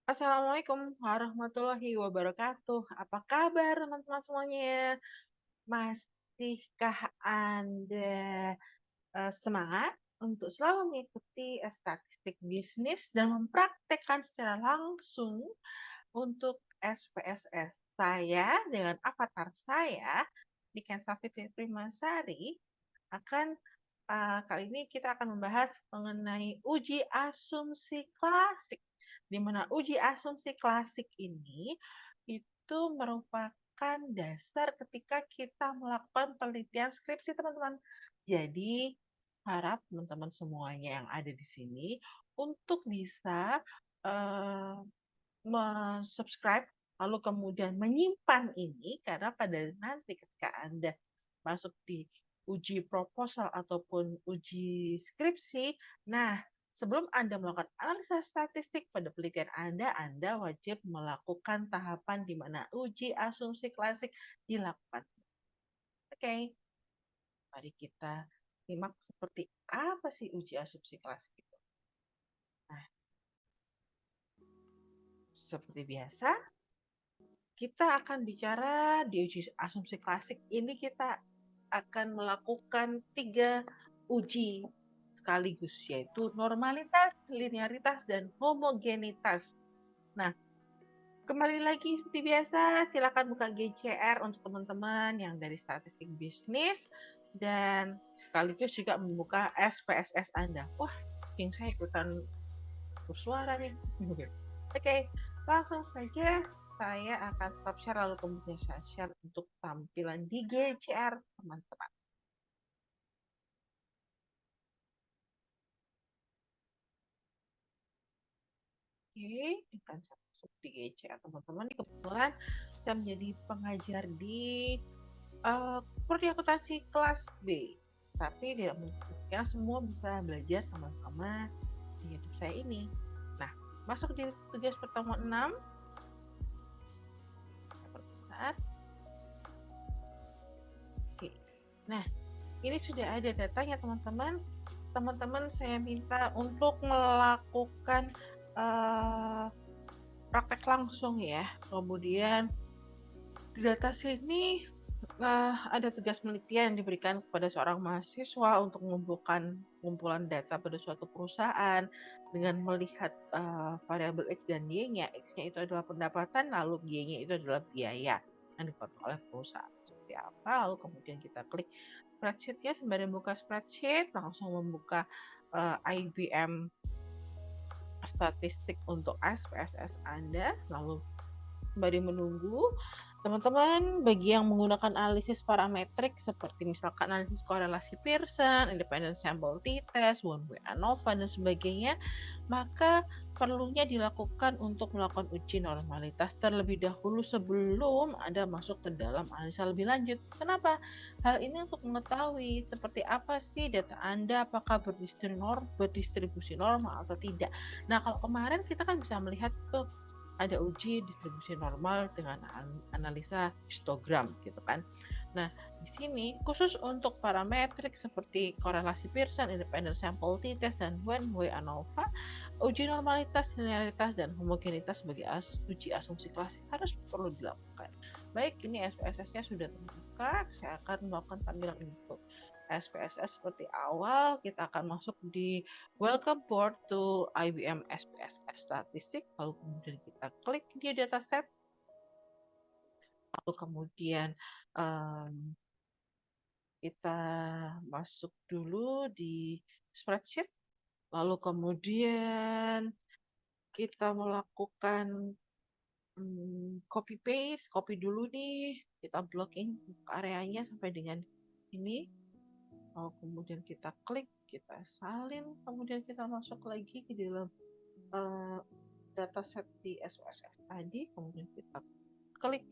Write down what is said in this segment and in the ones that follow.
Assalamualaikum warahmatullahi wabarakatuh. Apa kabar teman-teman semuanya? Masihkah Anda semangat untuk selalu mengikuti statistik bisnis dan mempraktekkan secara langsung untuk SPSS? Saya dengan avatar saya, Niken Safitri Primasari, akan kali ini kita akan membahas mengenai uji asumsi klasik, di mana uji asumsi klasik ini itu merupakan dasar ketika kita melakukan penelitian skripsi, teman-teman. Jadi, harap teman-teman semuanya yang ada di sini untuk bisa uh, subscribe lalu kemudian menyimpan ini, karena pada nanti ketika Anda masuk di uji proposal ataupun uji skripsi, nah sebelum Anda melakukan analisa statistik pada penelitian Anda wajib melakukan tahapan di mana uji asumsi klasik dilakukan. Oke, mari kita simak seperti apa sih uji asumsi klasik itu. Nah, seperti biasa, kita akan bicara di uji asumsi klasik ini. Kita akan melakukan 3 uji sekaligus, yaitu normalitas, linearitas, dan homogenitas. Nah, kembali lagi seperti biasa, silakan buka GCR untuk teman-teman yang dari statistik bisnis dan sekaligus juga membuka SPSS Anda. Wah, saya ikutan bersuara nih. Oke, langsung saja saya akan stop share lalu kemudian saya share untuk tampilan di GCR teman-teman. Oke, akan saya masuk di GCR teman-teman. Kebetulan saya menjadi pengajar di prodi akuntansi kelas B, tapi tidak mungkin semua bisa belajar sama-sama di YouTube saya ini. Nah, masuk di tugas pertemuan 6, perbesar. Oke, nah ini sudah ada datanya teman-teman. Teman-teman saya minta untuk melakukan praktek langsung ya. Kemudian di data sini ada tugas penelitian yang diberikan kepada seorang mahasiswa untuk mengumpulkan kumpulan data pada suatu perusahaan dengan melihat variabel X dan Y-nya. X-nya itu adalah pendapatan, lalu Y-nya itu adalah biaya yang dipotong oleh perusahaan. Seperti apa? Lalu kemudian kita klik spreadsheet-nya. Sembari membuka spreadsheet, langsung membuka IBM statistik untuk SPSS Anda, lalu sembari menunggu, teman-teman bagi yang menggunakan analisis parametrik seperti misalkan analisis korelasi Pearson, independent sample t-test, one-way ANOVA, dan sebagainya, maka perlunya dilakukan untuk melakukan uji normalitas terlebih dahulu sebelum Anda masuk ke dalam analisa lebih lanjut. Kenapa? Hal ini untuk mengetahui seperti apa sih data Anda, apakah berdistribusi normal atau tidak. Nah, kalau kemarin kita kan bisa melihat tuh ada uji distribusi normal dengan analisa histogram gitu kan. Nah, di sini khusus untuk parametrik seperti korelasi Pearson, independent sample t-test, dan one-way ANOVA, uji normalitas, linearitas, dan homogenitas sebagai uji asumsi klasik harus perlu dilakukan. Baik, ini SPSS-nya sudah terbuka. Saya akan melakukan tampilan untuk SPSS seperti awal. Kita akan masuk di Welcome Board to IBM SPSS Statistik. Lalu kemudian kita klik di dataset. Lalu kemudian kita masuk dulu di spreadsheet. Lalu kemudian kita melakukan copy paste, copy dulu nih, kita blocking areanya sampai dengan ini. Lalu kemudian kita klik, kita salin, kemudian kita masuk lagi ke dalam dataset di SPSS tadi, kemudian kita klik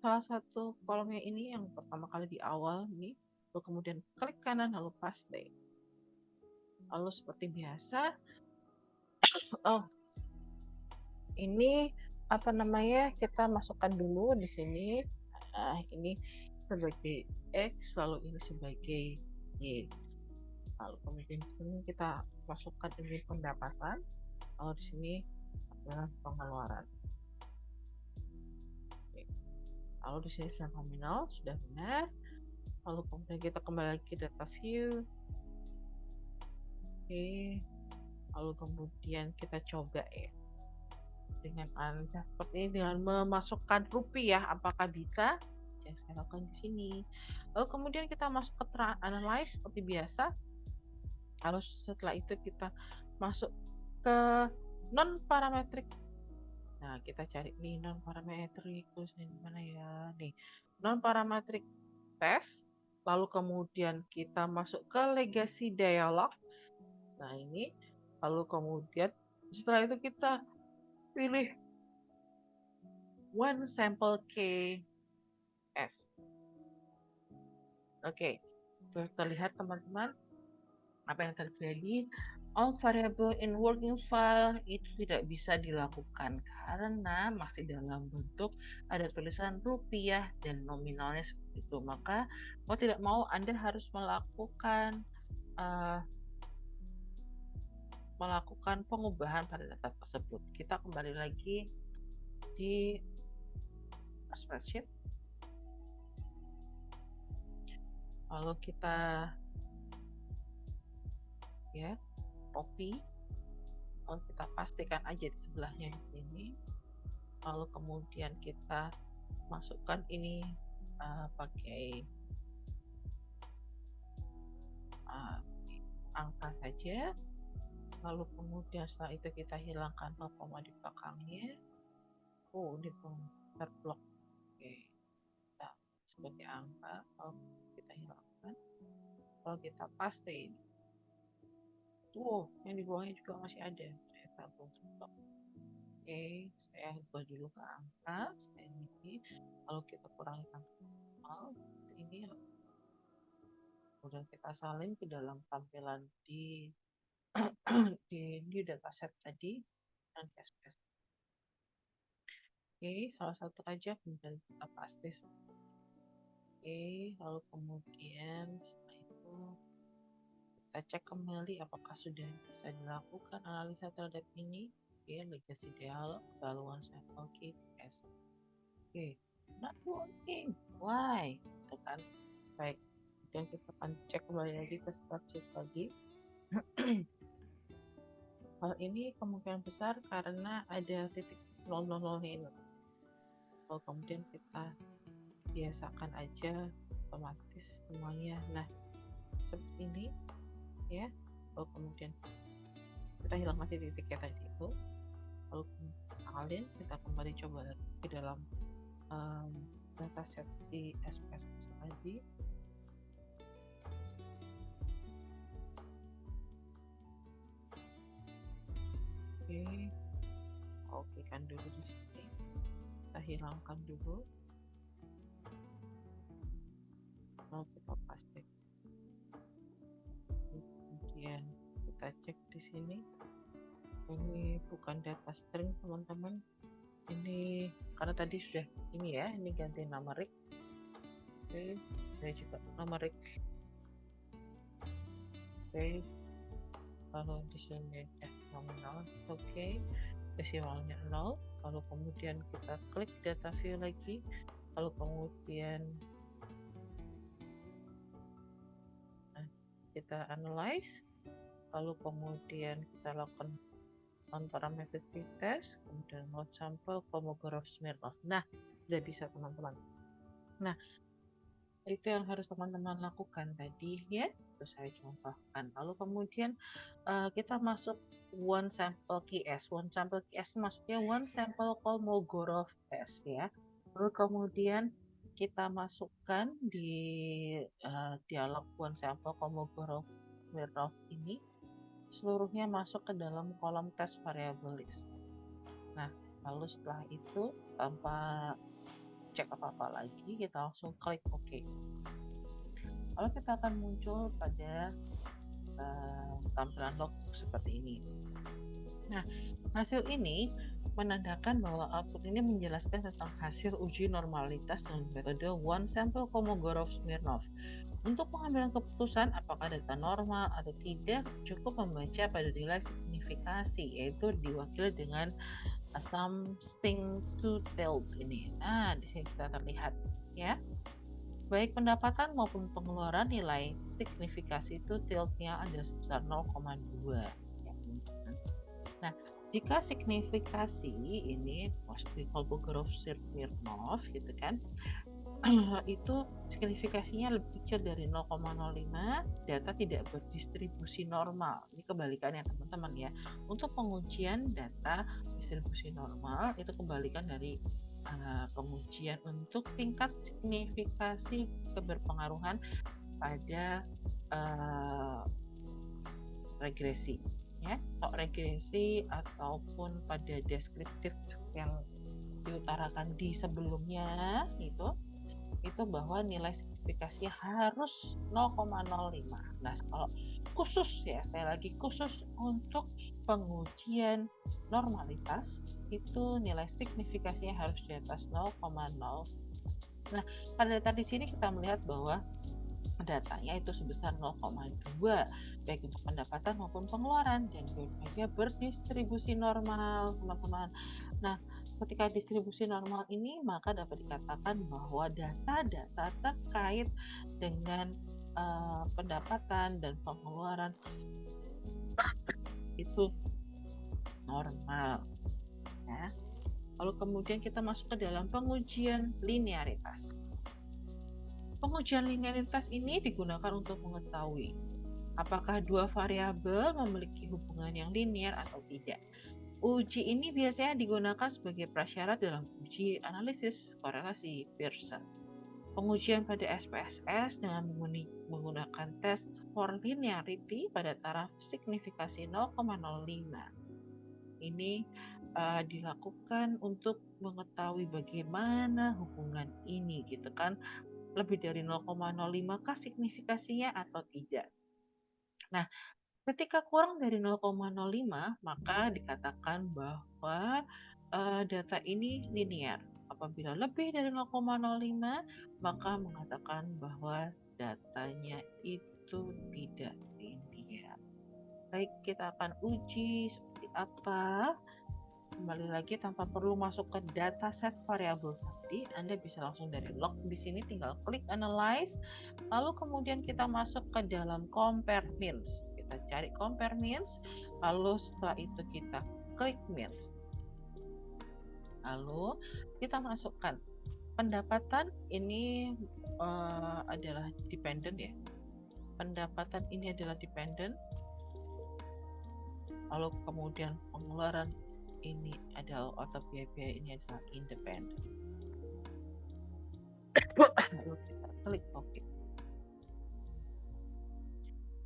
salah satu kolomnya ini yang pertama kali di awal nih, lalu kemudian klik kanan lalu paste. Lalu seperti biasa, ini apa namanya, kita masukkan dulu di sini. Ini sebagai X, lalu ini sebagai Y. Lalu kemudian di sini kita masukkan ini pendapatan. Lalu di sini dengan pengeluaran. Oke. Lalu di sini sudah nominal, sudah benar. Lalu kemudian kita kembali lagi ke data view. Oke. Lalu kemudian kita coba ya dengan seperti ini, dengan memasukkan rupiah, apakah bisa? Yang saya lakukan di sini. Lalu kemudian kita masuk ke analyze seperti biasa. Lalu setelah itu kita masuk ke non parametric. Nah, kita cari nih non parametric, terus ini mana ya? Nih, non parametric test. Lalu kemudian kita masuk ke legacy dialogs. Nah, ini. Lalu kemudian setelah itu kita pilih one sample case. Oke, terlihat teman-teman apa yang terjadi. All variable in working file itu tidak bisa dilakukan karena masih dalam bentuk ada tulisan rupiah dan nominalnya seperti itu. Maka mau tidak mau Anda harus melakukan pengubahan pada data tersebut. Kita kembali lagi di spreadsheet. Lalu kita copy. Lalu kita pastikan aja di sebelahnya di sini. Lalu kemudian kita masukkan ini pakai angka saja. Lalu kemudian setelah itu kita hilangkan 0, di belakangnya. Ini terblok. Oke, kita sebagai angka. Lalu kita hilangkan. Lalu kita paste ini. Yang di bawahnya juga masih ada. Saya tabung. Oke, saya ubah dulu ke angka. Saya ini. Lalu kita kurangi angka ini. Kemudian kita salin ke dalam tampilan di new dataset tadi dan SPS. Oke, salah satu aja kemudian kita paste. Oke, lalu kemudian setelah itu kita cek kembali apakah sudah bisa dilakukan analisa terhadap ini. Oke, legacy dialog, saluran sample KPS. Oke, not working. Why? Itu kan. Baik, dan kita akan cek kembali lagi ke spreadsheet lagi. Hal ini kemungkinan besar karena ada titik 000 ini. Lalu kemudian kita biasakan aja otomatis semuanya. Nah, seperti ini ya. Lalu kemudian kita hilangkan titiknya tadi itu. Lalu kita salin, kita kembali coba ke dalam dataset di SPSS tadi. Oke kan dulu di sini. Kita hilangkan dulu. Lalu kita paste. Kemudian kita cek di sini. Ini bukan data string teman-teman. Ini karena tadi sudah ini ya, ini ganti numeric. Oke, saya juga numeric. Oke. Lalu di sini nominal. Oke. Desimalnya 0. Lalu kemudian kita klik data view lagi. Lalu kemudian kita analyze. Lalu kemudian kita lakukan non-parametric test, kemudian load sample, Kolmogorov-Smirnov. Nah, sudah bisa teman-teman. Nah, itu yang harus teman-teman lakukan tadi ya. Itu saya contohkan. Lalu kemudian kita masuk one sample KS. One sample KS maksudnya one sample Kolmogorov test ya. Lalu kemudian kita masukkan di dialog one sample Kolmogorov-Smirnov ini. Seluruhnya masuk ke dalam kolom test variable list. Nah, lalu setelah itu tanpa cek apa-apa lagi, kita langsung klik OK. Lalu kita akan muncul pada tampilan logbook seperti ini. Nah, hasil ini menandakan bahwa output ini menjelaskan tentang hasil uji normalitas dengan metode one sample Kolmogorov-Smirnov. Untuk pengambilan keputusan apakah data normal atau tidak, cukup membaca pada nilai signifikasi, yaitu diwakili dengan something to tell ini. Nah, di sini kita terlihat ya. Baik pendapatan maupun pengeluaran nilai signifikasi itu tiltnya adalah sebesar 0,2. Ya. Nah, jika signifikasi ini Kolmogorov-Smirnov gitu kan, itu signifikasinya lebih kecil dari 0,05, data tidak berdistribusi normal. Ini kebalikannya teman-teman ya. Untuk pengujian data distribusi normal itu kebalikan dari pengujian untuk tingkat signifikasi keberpengaruhan pada regresi ya, atau regresi ataupun pada deskriptif yang diutarakan di sebelumnya itu bahwa nilai signifikasinya harus 0,05. Nah, kalau khusus ya, sekali lagi khusus untuk pengujian normalitas itu nilai signifikasinya harus di atas 0,0. Nah, pada data di sini kita melihat bahwa datanya itu sebesar 0,2 baik untuk pendapatan maupun pengeluaran dan dua-duanya berdistribusi normal teman-teman. Nah, ketika distribusi normal ini maka dapat dikatakan bahwa data-data terkait dengan pendapatan dan pengeluaran itu normal ya. Lalu kemudian kita masuk ke dalam pengujian linearitas. Pengujian linearitas ini digunakan untuk mengetahui apakah dua variabel memiliki hubungan yang linear atau tidak. Uji ini biasanya digunakan sebagai prasyarat dalam uji analisis korelasi Pearson. Pengujian pada SPSS dengan menggunakan test for linearity pada taraf signifikasi 0,05. Ini dilakukan untuk mengetahui bagaimana hubungan ini gitu kan, lebih dari 0,05 kah signifikasinya atau tidak. Nah, ketika kurang dari 0,05 maka dikatakan bahwa data ini linear. Apabila lebih dari 0,05 maka mengatakan bahwa datanya itu tidak linear. Baik, kita akan uji seperti apa. Kembali lagi tanpa perlu masuk ke dataset variabel tadi, Anda bisa langsung dari log di sini tinggal klik analyze, lalu kemudian kita masuk ke dalam compare means. Kita cari compare means, lalu setelah itu kita klik means. Lalu kita masukkan pendapatan ini adalah dependent ya. Pendapatan ini adalah dependent. Lalu kemudian pengeluaran ini adalah atau biaya-biaya ini adalah independen. Lalu kita klik OK.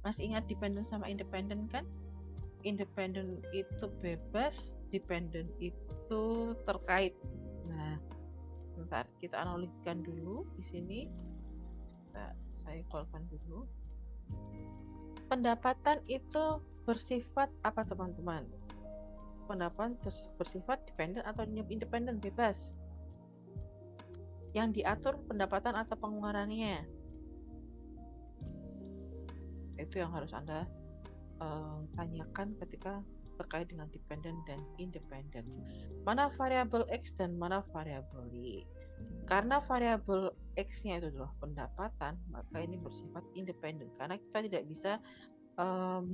Masih ingat dependent sama independen kan? Independen itu bebas, dependent itu terkait. Nah, bentar kita analogikan dulu di sini. Saya keluarkan dulu. Pendapatan itu bersifat apa teman-teman? Pendapatan bersifat dependent atau independen bebas? Yang diatur pendapatan atau pengeluarannya? Itu yang harus Anda tanyakan ketika terkait dengan dependent dan independent. Mana variabel X dan mana variabel Y? Karena variabel X-nya itu adalah pendapatan, maka ini bersifat independen. Karena kita tidak bisa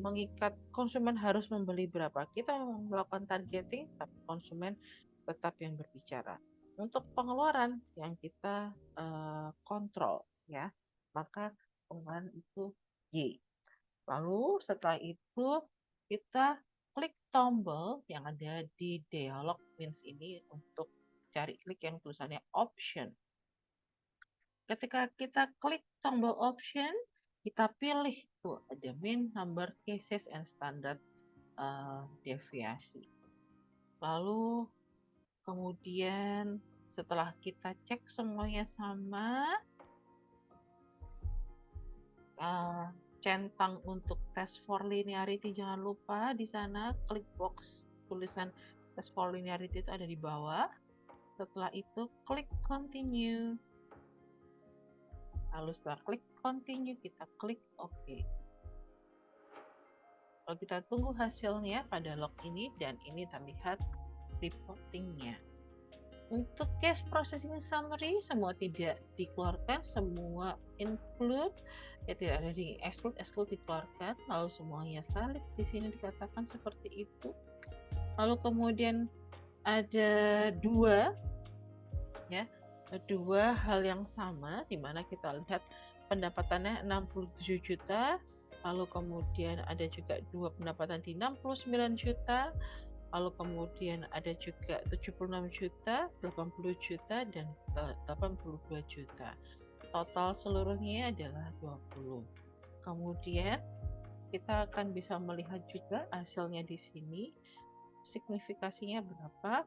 mengikat konsumen harus membeli berapa. Kita melakukan targeting, tapi konsumen tetap yang berbicara. Untuk pengeluaran yang kita kontrol, ya, maka pengeluaran itu Y. Lalu setelah itu kita klik tombol yang ada di dialog means ini untuk cari klik yang tulisannya option. Ketika kita klik tombol option, kita pilih tuh ada mean, number, cases, and standard deviasi. Lalu kemudian setelah kita cek semuanya sama, centang untuk test for linearity jangan lupa di sana klik box tulisan test for linearity itu ada di bawah. Setelah itu klik continue. Lalu setelah klik continue, kita klik OK. Kalau kita tunggu hasilnya pada log ini, dan ini terlihat reportingnya. Untuk case processing summary, semua tidak dikeluarkan, semua include, ya tidak ada di exclude dikeluarkan, lalu semuanya valid di sini dikatakan seperti itu. Lalu kemudian ada dua hal yang sama, di mana kita lihat pendapatannya 67 juta, lalu kemudian ada juga dua pendapatan di 69 juta, lalu kemudian ada juga 76 juta, 80 juta, dan 82 juta. Total seluruhnya adalah 20. Kemudian kita akan bisa melihat juga hasilnya di sini, signifikasinya berapa.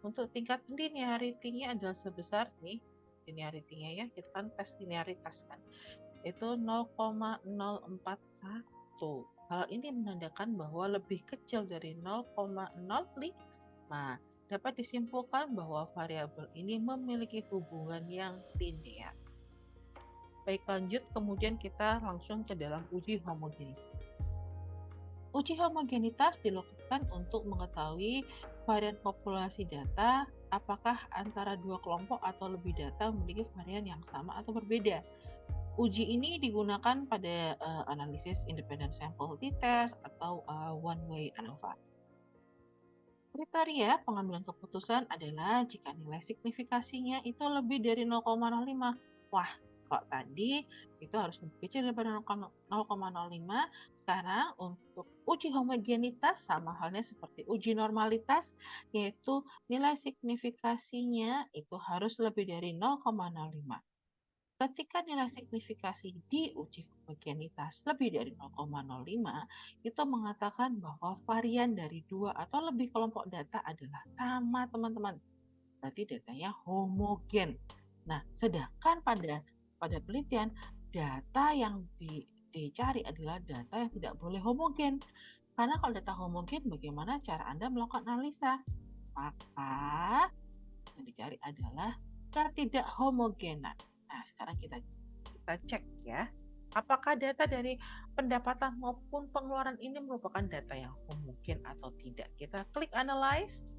Untuk tingkat linearity-nya adalah sebesar nih, linearity-nya ya, kita kan tes linearitas kan, itu 0,041. Hal ini menandakan bahwa lebih kecil dari 0,05. Dapat disimpulkan bahwa variabel ini memiliki hubungan yang linear. Baik, lanjut. Kemudian kita langsung ke dalam uji homogenitas. Uji homogenitas dilakukan untuk mengetahui varian populasi data, apakah antara dua kelompok atau lebih data memiliki varian yang sama atau berbeda. Uji ini digunakan pada analisis independent sample t-test atau one-way ANOVA. Kriteria pengambilan keputusan adalah jika nilai signifikasinya itu lebih dari 0,05. Wah, kalau tadi itu harus lebih kecil daripada 0,05. Sekarang untuk uji homogenitas sama halnya seperti uji normalitas, yaitu nilai signifikasinya itu harus lebih dari 0,05. Ketika nilai signifikasi di uji homogenitas lebih dari 0,05, itu mengatakan bahwa varian dari dua atau lebih kelompok data adalah sama, teman-teman. Berarti datanya homogen. Nah, sedangkan pada penelitian, data yang dicari adalah data yang tidak boleh homogen. Karena kalau data homogen, bagaimana cara Anda melakukan analisa? Maka yang dicari adalah ketidakhomogenan. Nah, sekarang kita cek ya. Apakah data dari pendapatan maupun pengeluaran ini merupakan data yang homogen atau tidak? Kita klik analyze.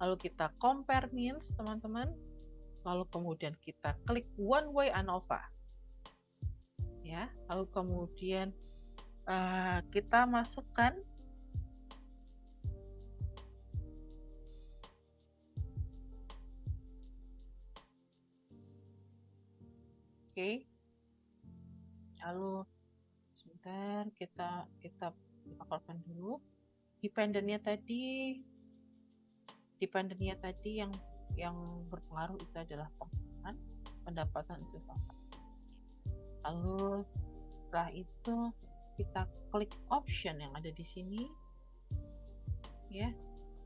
Lalu kita compare means, teman-teman. Lalu kemudian kita klik one way ANOVA. Ya, lalu kemudian kita masukkan Oke. Lalu sebentar kita keluarkan dulu. Dependennya tadi yang berpengaruh itu adalah pendapatan itu faktor. Lalu setelah itu kita klik option yang ada di sini ya.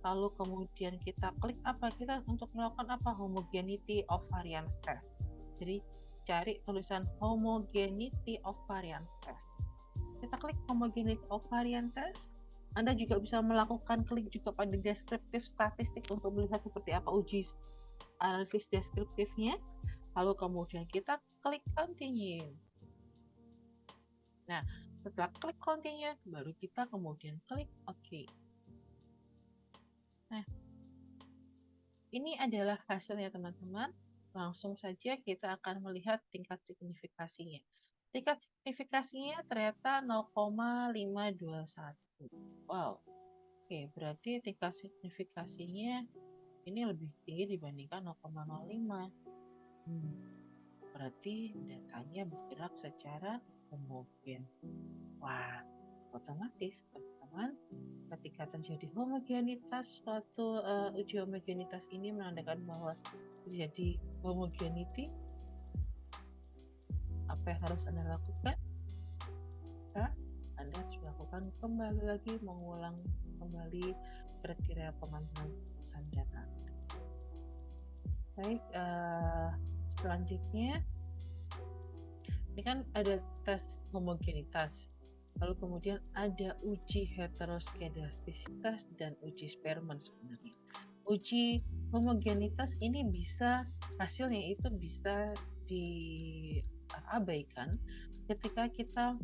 Lalu kemudian kita klik apa? Kita untuk melakukan apa? Homogeneity of variance test. Jadi cari tulisan homogeneity of variance test. Kita klik homogeneity of variance test. Anda juga bisa melakukan klik juga pada deskriptif statistik untuk melihat seperti apa uji analisis deskriptifnya. Lalu kemudian kita klik continue. Nah, setelah klik continue, baru kita kemudian klik OK. Nah, ini adalah hasilnya teman-teman. Langsung saja kita akan melihat tingkat signifikasinya. Tingkat signifikasinya ternyata 0,521. Wow. Oke, berarti tingkat signifikasinya ini lebih tinggi dibandingkan 0,05. Berarti datanya bergerak secara homogen. Wah, otomatis teman-teman, ketika terjadi homogenitas, suatu uji homogenitas ini menandakan bahwa terjadi homogeneity. Apa yang harus Anda lakukan? Anda harus melakukan kembali lagi, mengulang kembali kriteria pengambilan keputusan data. Baik, selanjutnya ini kan ada tes homogenitas, lalu kemudian ada uji heteroskedastisitas dan uji Spearman sebenarnya. Uji homogenitas ini bisa hasilnya itu bisa diabaikan ketika kita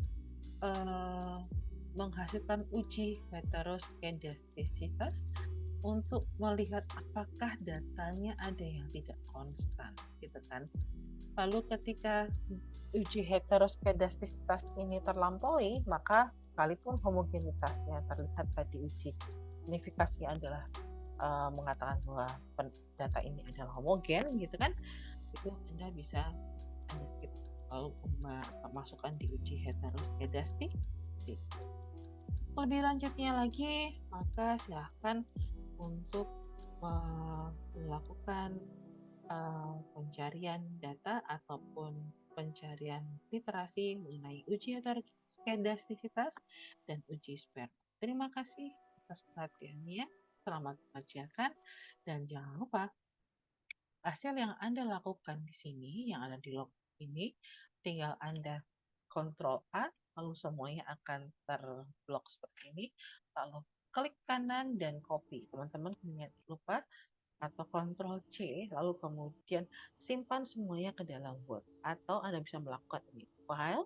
menghasilkan uji heteroskedastisitas untuk melihat apakah datanya ada yang tidak konstan, gitu kan. Lalu ketika uji heteroskedastisitas ini terlampaui, maka sekalipun homogenitasnya terlihat pada uji unifikasi adalah mengatakan bahwa data ini adalah homogen, gitu kan, itu Anda bisa Anda skip lalu masukkan di uji heteroskedastik. Lebih lanjutnya lagi, maka silahkan untuk melakukan pencarian data ataupun pencarian literasi mengenai uji heteroskedastisitas dan uji sperma. Terima kasih atas perhatiannya. Selamat mengerjakan dan jangan lupa hasil yang Anda lakukan di sini, yang ada di log ini, tinggal Anda Ctrl A, lalu semuanya akan terblok seperti ini, lalu klik kanan dan copy. Teman-teman jangan lupa, atau Ctrl C, lalu kemudian simpan semuanya ke dalam Word. Atau Anda bisa melakukan ini, file,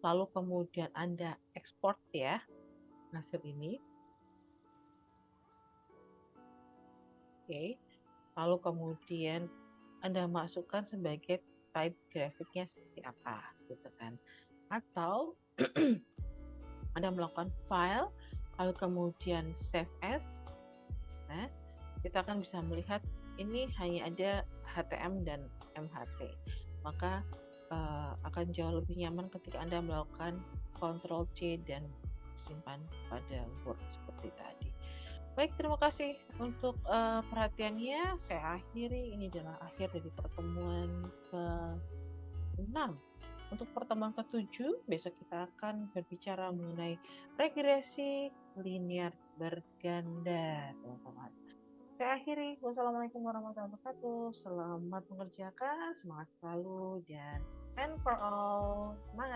lalu kemudian Anda export ya, hasil ini. Oke. Lalu kemudian Anda masukkan sebagai type grafiknya seperti apa, gitu kan. Atau Anda melakukan file, lalu kemudian save as. Nah, kita akan bisa melihat ini hanya ada HTM dan MHT. Maka akan jauh lebih nyaman ketika Anda melakukan Ctrl C dan simpan pada Word seperti tadi. Baik, terima kasih untuk perhatiannya. Saya akhiri, ini adalah akhir dari pertemuan ke-6. Untuk pertemuan ke-7, besok kita akan berbicara mengenai regresi linear berganda, teman-teman. Saya akhiri. Wassalamualaikum warahmatullahi wabarakatuh. Selamat mengerjakan, semangat selalu, dan and for all. Semangat!